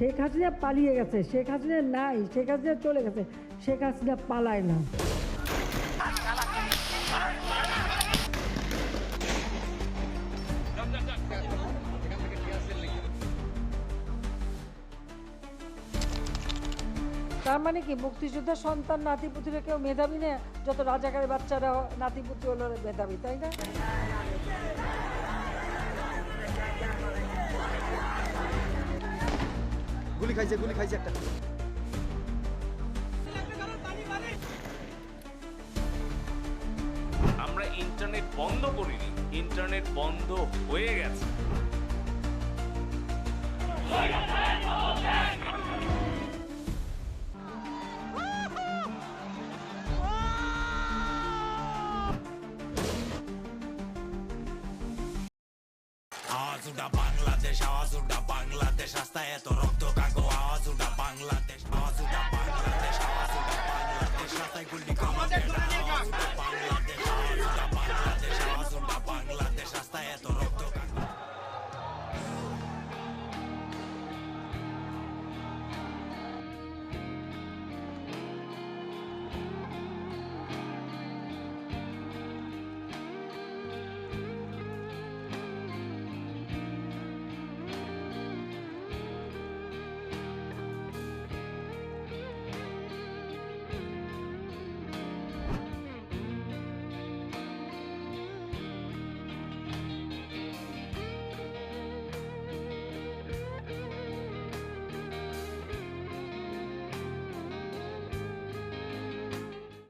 শেখ হাসিনা পালিয়ে গেছে, শেখ হাসিনা নাই, শেখ হাসিনা চলে গেছে, শেখ হাসিনা পালায় না। তার মানে কি মুক্তিযোদ্ধার সন্তান নাতিপুতিরা কেউ মেধাবী না? যত রাজাকারের বাচ্চারা নাতিপুতি হলো মেধাবী, তাই না? গুলি খাইছে একটা। আমরা ইন্টারনেট বন্ধ করিনি, ইন্টারনেট বন্ধ হয়ে গেছে। আওয়াজ উঠা বাংলাদেশ, আওয়াজ উঠা বাংলাদেশ, রাস্তায় এত রক্ত